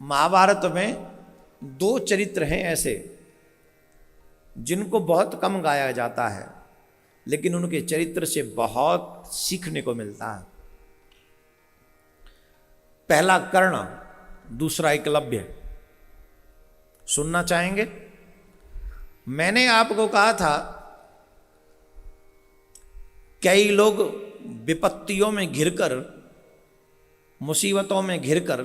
महाभारत में दो चरित्र हैं ऐसे जिनको बहुत कम गाया जाता है, लेकिन उनके चरित्र से बहुत सीखने को मिलता है। पहला कर्ण, दूसरा एकलव्य। सुनना चाहेंगे? मैंने आपको कहा था कई लोग विपत्तियों में घिरकर, मुसीबतों में घिरकर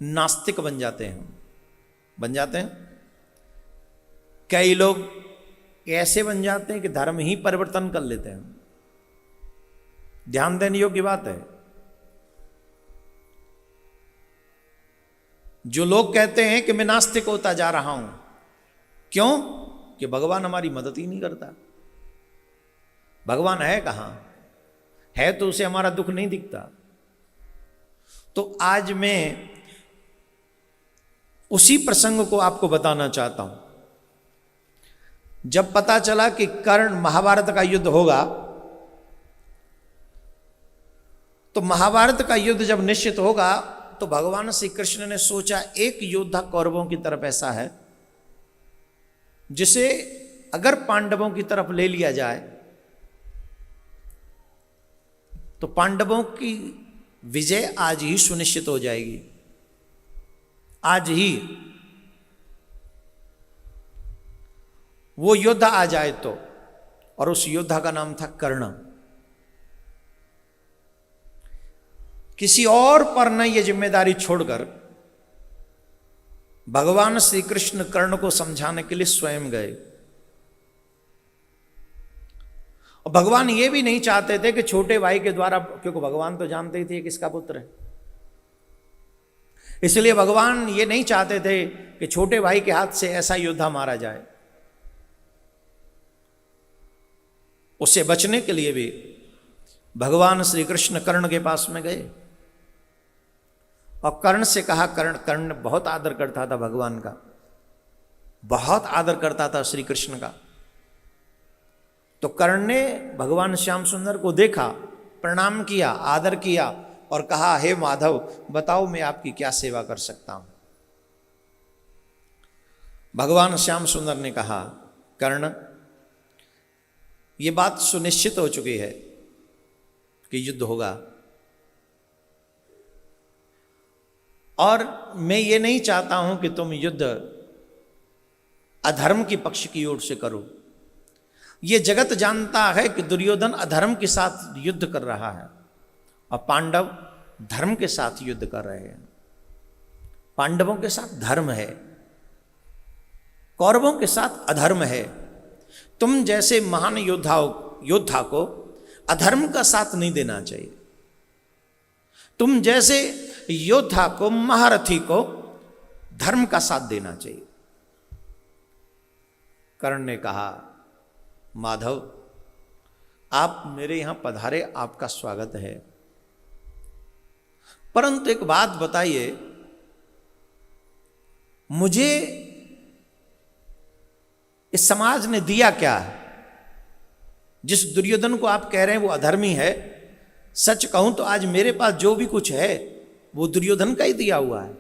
नास्तिक बन जाते हैं। कई लोग ऐसे बन जाते हैं कि धर्म ही परिवर्तन कर लेते हैं। ध्यान देने योग्य बात है। जो लोग कहते हैं कि मैं नास्तिक होता जा रहा हूं, क्यों? कि भगवान हमारी मदद ही नहीं करता। भगवान है कहां? है तो उसे हमारा दुख नहीं दिखता। तो आज मैं उसी प्रसंग को आपको बताना चाहता हूं। जब पता चला कि कर्ण, महाभारत का युद्ध होगा, तो महाभारत का युद्ध जब निश्चित होगा तो भगवान श्री कृष्ण ने सोचा एक योद्धा कौरवों की तरफ ऐसा है जिसे अगर पांडवों की तरफ ले लिया जाए तो पांडवों की विजय आज ही सुनिश्चित हो जाएगी। आज ही वो योद्धा आ जाए तो, और उस योद्धा का नाम था कर्ण। किसी और पर न ये जिम्मेदारी छोड़कर भगवान श्री कृष्ण कर्ण को समझाने के लिए स्वयं गए। और भगवान ये भी नहीं चाहते थे कि छोटे भाई के द्वारा, क्योंकि भगवान तो जानते ही थे किसका पुत्र है, इसलिए भगवान ये नहीं चाहते थे कि छोटे भाई के हाथ से ऐसा योद्धा मारा जाए। उससे बचने के लिए भी भगवान श्री कृष्ण कर्ण के पास में गए और कर्ण से कहा, कर्ण बहुत आदर करता था भगवान का, बहुत आदर करता था श्री कृष्ण का। तो कर्ण ने भगवान श्याम सुंदर को देखा, प्रणाम किया, आदर किया और कहा, हे माधव बताओ मैं आपकी क्या सेवा कर सकता हूं। भगवान श्याम सुंदर ने कहा, कर्ण ये बात सुनिश्चित हो चुकी है कि युद्ध होगा, और मैं ये नहीं चाहता हूं कि तुम युद्ध अधर्म की पक्ष की ओर से करो। ये जगत जानता है कि दुर्योधन अधर्म के साथ युद्ध कर रहा है और पांडव धर्म के साथ युद्ध कर रहे हैं। पांडवों के साथ धर्म है, कौरवों के साथ अधर्म है। तुम जैसे महान योद्धा को अधर्म का साथ नहीं देना चाहिए। तुम जैसे योद्धा को, महारथी को धर्म का साथ देना चाहिए। कर्ण ने कहा, माधव आप मेरे यहां पधारे, आपका स्वागत है, परंतु एक बात बताइए, मुझे इस समाज ने दिया क्या है? जिस दुर्योधन को आप कह रहे हैं वो अधर्मी है, सच कहूं तो आज मेरे पास जो भी कुछ है वो दुर्योधन का ही दिया हुआ है।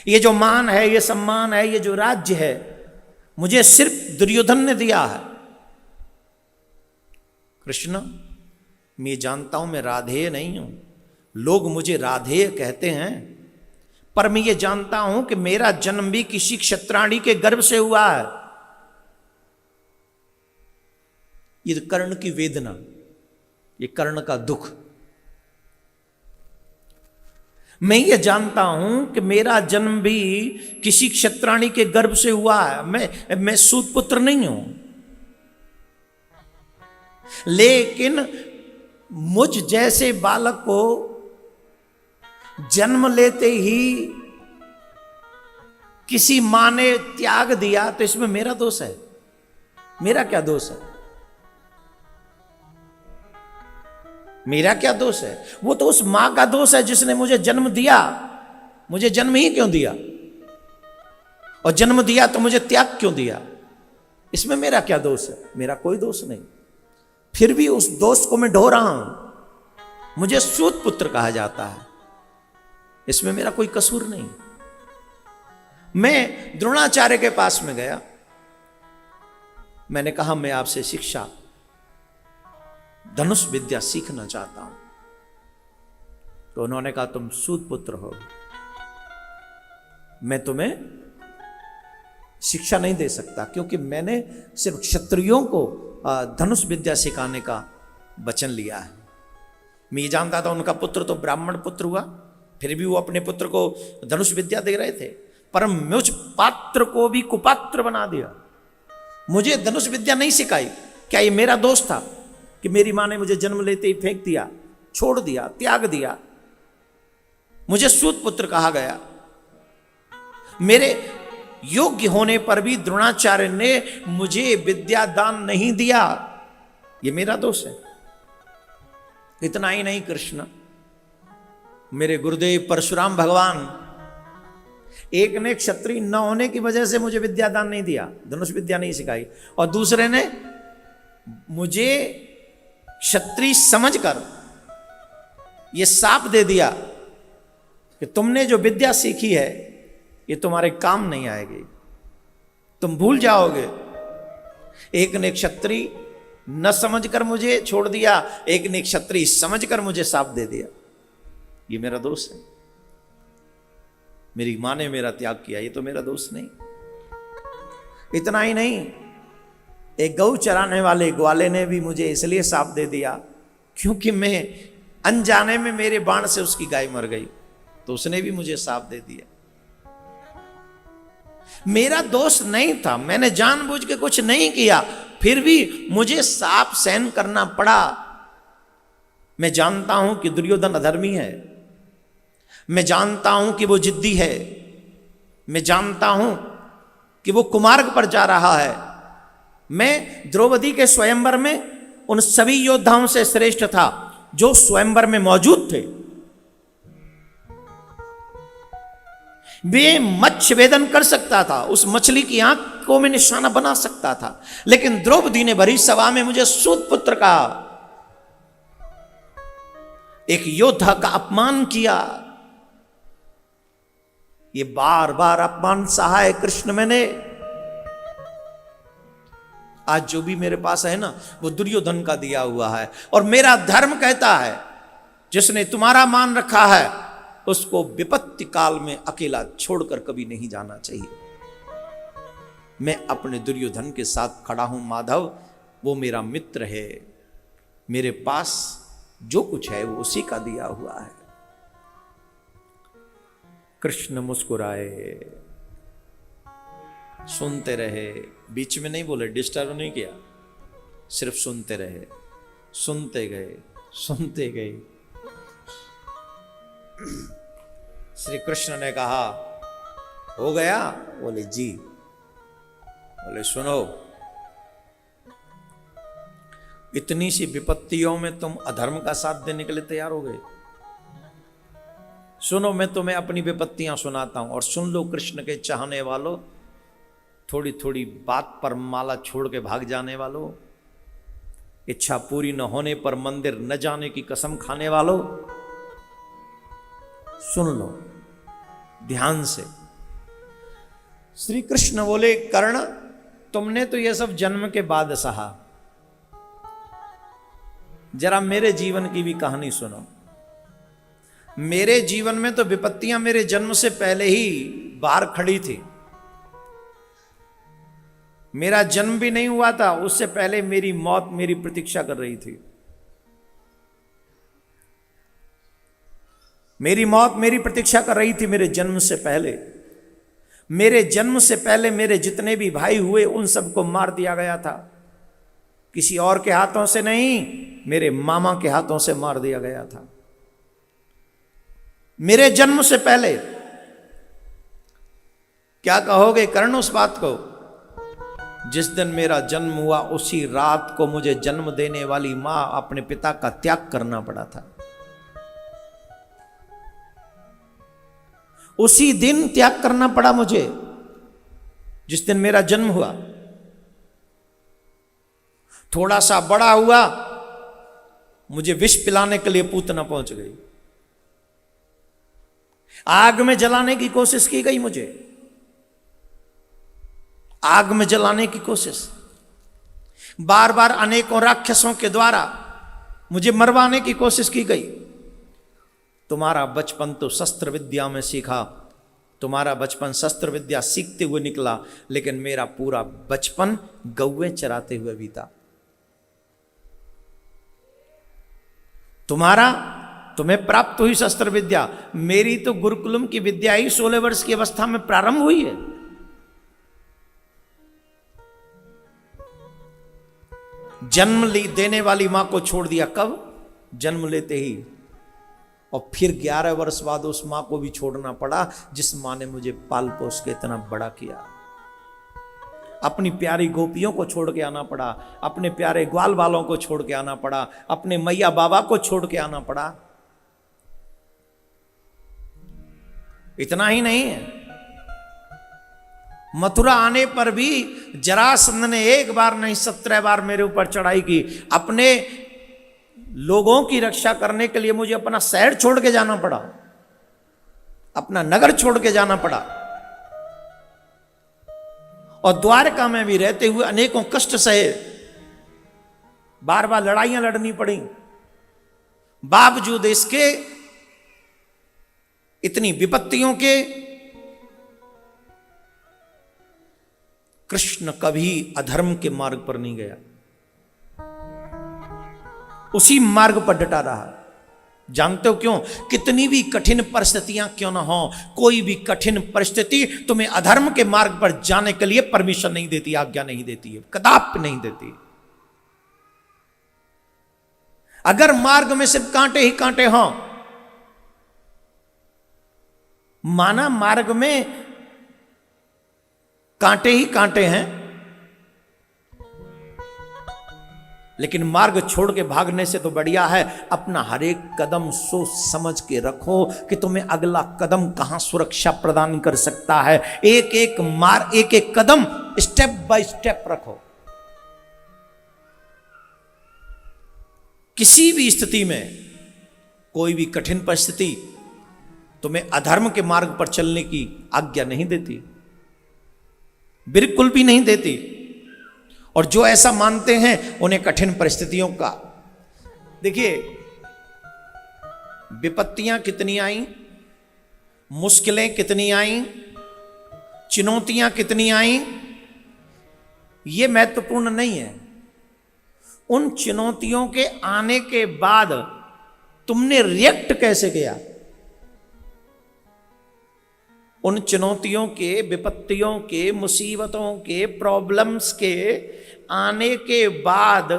ये जो मान है, ये सम्मान है, ये जो राज्य है, मुझे सिर्फ दुर्योधन ने दिया है। कृष्ण मैं जानता हूं मैं राधेय नहीं हूं, लोग मुझे राधेय कहते हैं, पर मैं ये जानता हूं कि मेरा जन्म भी किसी क्षत्राणी के गर्भ से हुआ है। ये कर्ण की वेदना, ये कर्ण का दुख। मैं ये जानता हूं कि मेरा जन्म भी किसी क्षत्राणी के गर्भ से हुआ है। मैं सूत पुत्र नहीं हूं, लेकिन मुझ जैसे बालक को जन्म लेते ही किसी मां ने त्याग दिया, तो इसमें मेरा दोष है? मेरा क्या दोष है? मेरा क्या दोष है? वो तो उस मां का दोष है जिसने मुझे जन्म दिया। मुझे जन्म ही क्यों दिया? और जन्म दिया तो मुझे त्याग क्यों दिया? इसमें मेरा क्या दोष है? मेरा कोई दोष नहीं। फिर भी उस दोष को मैं ढो रहा हूं। मुझे सूत पुत्र कहा जाता है, इसमें मेरा कोई कसूर नहीं। मैं द्रोणाचार्य के पास में गया, मैंने कहा मैं आपसे शिक्षा धनुष विद्या सीखना चाहता हूं। तो उन्होंने कहा तुम सूत पुत्र हो, मैं तुम्हें शिक्षा नहीं दे सकता, क्योंकि मैंने सिर्फ क्षत्रियों को धनुष विद्या सिखाने का वचन लिया है। मैं ये जानता था उनका पुत्र तो ब्राह्मण पुत्र हुआ, फिर भी वो अपने पुत्र को धनुष विद्या दे रहे थे, पर मुझ पात्र को भी कुपात्र बना दिया। मुझे धनुष विद्या नहीं सिखाई। क्या ये मेरा दोष था कि मेरी माँ ने मुझे जन्म लेते ही फेंक दिया, छोड़ दिया, त्याग दिया? मुझे सूत पुत्र कहा गया। मेरे योग्य होने पर भी द्रोणाचार्य ने मुझे विद्या दान नहीं दिया, ये मेरा दोष है। इतना ही नहीं, कृष्ण मेरे गुरुदेव परशुराम भगवान, एक ने क्षत्रिय न होने की वजह से मुझे विद्या दान नहीं दिया, धनुष विद्या नहीं सिखाई, और दूसरे ने मुझे क्षत्रिय समझकर यह शाप दे दिया कि तुमने जो विद्या सीखी है ये तुम्हारे काम नहीं आएगी, तुम भूल जाओगे। एक ने क्षत्रिय न समझकर मुझे छोड़ दिया, एक ने क्षत्रिय समझकर मुझे शाप दे दिया, ये मेरा दोष है। मेरी मां ने मेरा त्याग किया, ये तो मेरा दोष नहीं। इतना ही नहीं, एक गौ चराने वाले ग्वाले ने भी मुझे इसलिए शाप दे दिया क्योंकि मैं अनजाने में मेरे बाण से उसकी गाय मर गई, तो उसने भी मुझे शाप दे दिया। मेरा दोष नहीं था, मैंने जानबूझ के कुछ नहीं किया, फिर भी मुझे शाप सहन करना पड़ा। मैं जानता हूं कि दुर्योधन अधर्मी है, मैं जानता हूं कि वो जिद्दी है, मैं जानता हूं कि वो कुमार्ग पर जा रहा है। मैं द्रौपदी के स्वयंवर में उन सभी योद्धाओं से श्रेष्ठ था जो स्वयंवर में मौजूद थे। वे मत्स्य वेदन कर सकता था, उस मछली की आंख को मैं निशाना बना सकता था, लेकिन द्रौपदी ने भरी सभा में मुझे सूत पुत्र कहा, एक योद्धा का अपमान किया। ये बार बार अपमान सहा है कृष्ण मैंने। आज जो भी मेरे पास है ना, वो दुर्योधन का दिया हुआ है, और मेरा धर्म कहता है जिसने तुम्हारा मान रखा है उसको विपत्ति काल में अकेला छोड़कर कभी नहीं जाना चाहिए। मैं अपने दुर्योधन के साथ खड़ा हूं माधव, वो मेरा मित्र है, मेरे पास जो कुछ है वो उसी का दिया हुआ है। कृष्ण मुस्कुराए, सुनते रहे, बीच में नहीं बोले, डिस्टर्ब नहीं किया, सिर्फ सुनते रहे, सुनते गए, सुनते गए। श्री कृष्ण ने कहा हो गया? बोले जी। बोले सुनो, इतनी सी विपत्तियों में तुम अधर्म का साथ देने के लिए तैयार हो गए? सुनो, मैं तुम्हें अपनी विपत्तियां सुनाता हूं, और सुन लो कृष्ण के चाहने वालों, थोड़ी थोड़ी बात पर माला छोड़ के भाग जाने वालों, इच्छा पूरी न होने पर मंदिर न जाने की कसम खाने वालों, सुन लो ध्यान से। श्री कृष्ण बोले कर्ण, तुमने तो यह सब जन्म के बाद सहा, जरा मेरे जीवन की भी कहानी सुनो। मेरे जीवन में तो विपत्तियां मेरे जन्म से पहले ही बाहर खड़ी थी। मेरा जन्म भी नहीं हुआ था, उससे पहले मेरी मौत मेरी प्रतीक्षा कर रही थी। मेरी मौत मेरी प्रतीक्षा कर रही थी मेरे जन्म से पहले। मेरे जन्म से पहले मेरे जितने भी भाई हुए उन सबको मार दिया गया था, किसी और के हाथों से नहीं, मेरे मामा के हाथों से मार दिया गया था मेरे जन्म से पहले। क्या कहोगे कर्ण उस बात को? जिस दिन मेरा जन्म हुआ उसी रात को मुझे जन्म देने वाली मां अपने पिता का त्याग करना पड़ा था। उसी दिन त्याग करना पड़ा मुझे, जिस दिन मेरा जन्म हुआ। थोड़ा सा बड़ा हुआ मुझे विष पिलाने के लिए पूतना पहुंच गई, आग में जलाने की कोशिश की गई, मुझे आग में जलाने की कोशिश, बार बार अनेकों राक्षसों के द्वारा मुझे मरवाने की कोशिश की गई। तुम्हारा बचपन तो शस्त्र विद्या में सीखा, तुम्हारा बचपन शस्त्र विद्या सीखते हुए निकला, लेकिन मेरा पूरा बचपन गौएं चराते हुए बीता। तुम्हें प्राप्त हुई शस्त्र विद्या, मेरी तो गुरुकुलम की विद्या ही 16 वर्ष की अवस्था में प्रारंभ हुई है। जन्म देने वाली मां को छोड़ दिया, कब? जन्म लेते ही। और फिर 11 वर्ष बाद उस मां को भी छोड़ना पड़ा जिस मां ने मुझे पाल पोस के इतना बड़ा किया। अपनी प्यारी गोपियों को छोड़ के आना पड़ा, अपने प्यारे ग्वाल वालों को छोड़ के आना पड़ा, अपने मैया बाबा को छोड़ के आना पड़ा। इतना ही नहीं है, मथुरा आने पर भी जरासंध ने एक बार नहीं 17 बार मेरे ऊपर चढ़ाई की। अपने लोगों की रक्षा करने के लिए मुझे अपना शहर छोड़ के जाना पड़ा, अपना नगर छोड़ के जाना पड़ा। और द्वारका में भी रहते हुए अनेकों कष्ट सहे, बार बार लड़ाइयां लड़नी पड़ी। बावजूद इसके, इतनी विपत्तियों के, कृष्ण कभी अधर्म के मार्ग पर नहीं गया, उसी मार्ग पर डटा रहा। जानते हो क्यों? कितनी भी कठिन परिस्थितियां क्यों ना हो, कोई भी कठिन परिस्थिति तुम्हें अधर्म के मार्ग पर जाने के लिए परमिशन नहीं देती, आज्ञा नहीं देती है, कदापि नहीं देती। अगर मार्ग में सिर्फ कांटे ही कांटे हों, माना मार्ग में कांटे ही कांटे हैं, लेकिन मार्ग छोड़ के भागने से तो बढ़िया है अपना हर एक कदम सोच समझ के रखो कि तुम्हें अगला कदम कहां सुरक्षा प्रदान कर सकता है। एक एक कदम स्टेप बाय स्टेप रखो। किसी भी स्थिति में, कोई भी कठिन परिस्थिति तुम्हें अधर्म के मार्ग पर चलने की आज्ञा नहीं देती, बिल्कुल भी नहीं देती। और जो ऐसा मानते हैं उन्हें कठिन परिस्थितियों का, देखिए विपत्तियां कितनी आई, मुश्किलें कितनी आई, चुनौतियां कितनी आई, ये महत्वपूर्ण नहीं है। उन चुनौतियों के आने के बाद तुमने रिएक्ट कैसे किया, उन चुनौतियों के, विपत्तियों के, मुसीबतों के, प्रॉब्लम्स के आने के बाद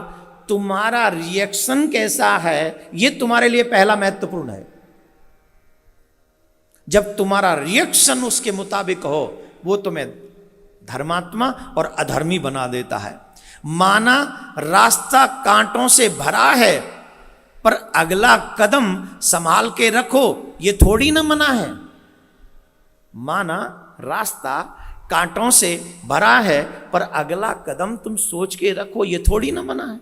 तुम्हारा रिएक्शन कैसा है, यह तुम्हारे लिए पहला महत्वपूर्ण है। जब तुम्हारा रिएक्शन उसके मुताबिक हो, वो तुम्हें धर्मात्मा और अधर्मी बना देता है। माना रास्ता कांटों से भरा है, पर अगला कदम संभाल के रखो, ये थोड़ी ना मना है। माना रास्ता कांटों से भरा है, पर अगला कदम तुम सोच के रखो, ये थोड़ी ना मना है।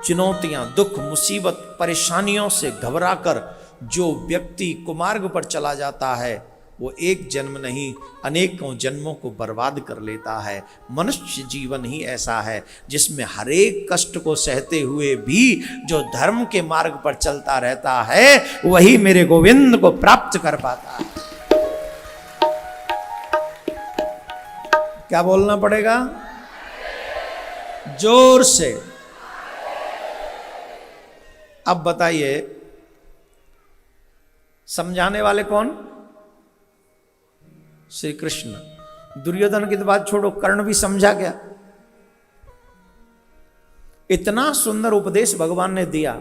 चुनौतियां, दुख, मुसीबत, परेशानियों से घबराकर जो व्यक्ति कुमार्ग पर चला जाता है, वो एक जन्म नहीं अनेकों जन्मों को बर्बाद कर लेता है। मनुष्य जीवन ही ऐसा है जिसमें हर एक कष्ट को सहते हुए भी जो धर्म के मार्ग पर चलता रहता है, वही मेरे गोविंद को प्राप्त कर पाता है। क्या बोलना पड़ेगा? जोर से। अब बताइए, समझाने वाले कौन? श्री कृष्ण। दुर्योधन की तो बात छोड़ो, कर्ण भी समझा गया। इतना सुंदर उपदेश भगवान ने दिया,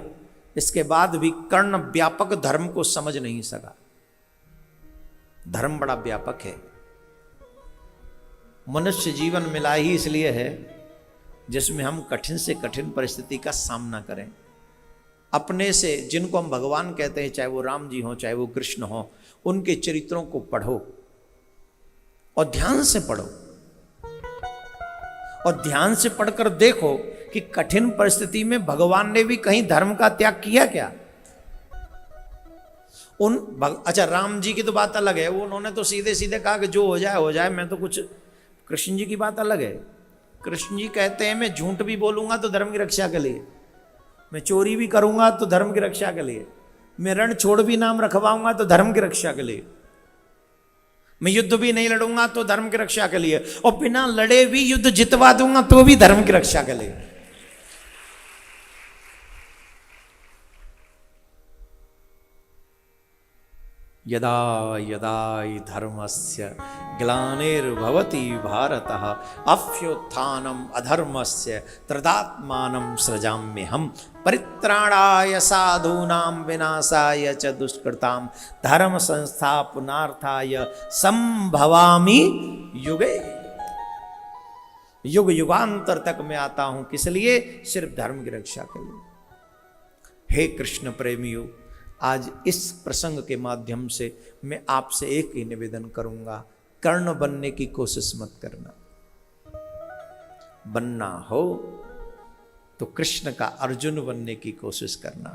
इसके बाद भी कर्ण व्यापक धर्म को समझ नहीं सका। धर्म बड़ा व्यापक है। मनुष्य जीवन मिला ही इसलिए है जिसमें हम कठिन से कठिन परिस्थिति का सामना करें। अपने से, जिनको हम भगवान कहते हैं, चाहे वो राम जी हो, चाहे वो कृष्ण हो, उनके चरित्रों को पढ़ो और ध्यान से पढ़ो, और ध्यान से पढ़कर देखो कि कठिन परिस्थिति में भगवान ने भी कहीं धर्म का त्याग किया क्या? अच्छा, राम जी की तो बात अलग है, वो उन्होंने तो सीधे सीधे कहा कि जो हो जाए हो जाए, मैं तो कुछ। कृष्ण जी की बात अलग है। कृष्ण जी कहते हैं मैं झूठ भी बोलूंगा तो धर्म की रक्षा के लिए, मैं चोरी भी करूंगा तो धर्म की रक्षा के लिए, मैं रण छोड़ भी नाम रखवाऊंगा तो धर्म की रक्षा के लिए, मैं युद्ध भी नहीं लड़ूंगा तो धर्म की रक्षा के लिए, और बिना लड़े भी युद्ध जितवा दूंगा तो भी धर्म की रक्षा के लिए। यदा यदा हि धर्मस्य ग्लानिर्भवति भारतः अभ्युत्थानम् अधर्मस्य तदात्मानं सृजाम्यहम् परित्राणाय साधूनां विनाशाय च दुष्कृतां धर्म संस्थापनार्थाय संभवामि युगे। युग युगांतर तक मैं आता हूं, किस लिए? सिर्फ धर्म की रक्षा के लिए। हे कृष्ण प्रेमियों, आज इस प्रसंग के माध्यम से मैं आपसे एक ही निवेदन करूंगा, कर्ण बनने की कोशिश मत करना। बनना हो तो कृष्ण का अर्जुन बनने की कोशिश करना।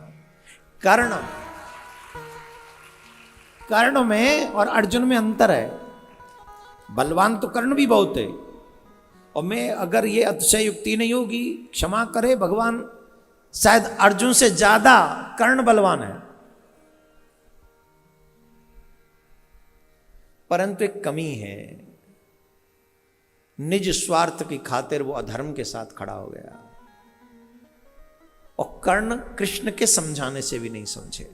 कर्ण में और अर्जुन में अंतर है। बलवान तो कर्ण भी बहुत है, और मैं अगर ये अतिशयोक्ति नहीं होगी, क्षमा करे भगवान, शायद अर्जुन से ज्यादा कर्ण बलवान है। परंतु एक कमी है, निज स्वार्थ की खातिर वो अधर्म के साथ खड़ा हो गया, और कर्ण कृष्ण के समझाने से भी नहीं समझे।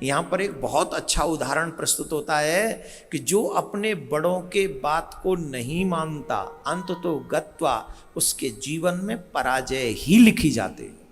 यहां पर एक बहुत अच्छा उदाहरण प्रस्तुत होता है कि जो अपने बड़ों के बात को नहीं मानता, अंत तो गत्वा उसके जीवन में पराजय ही लिखी जाती है।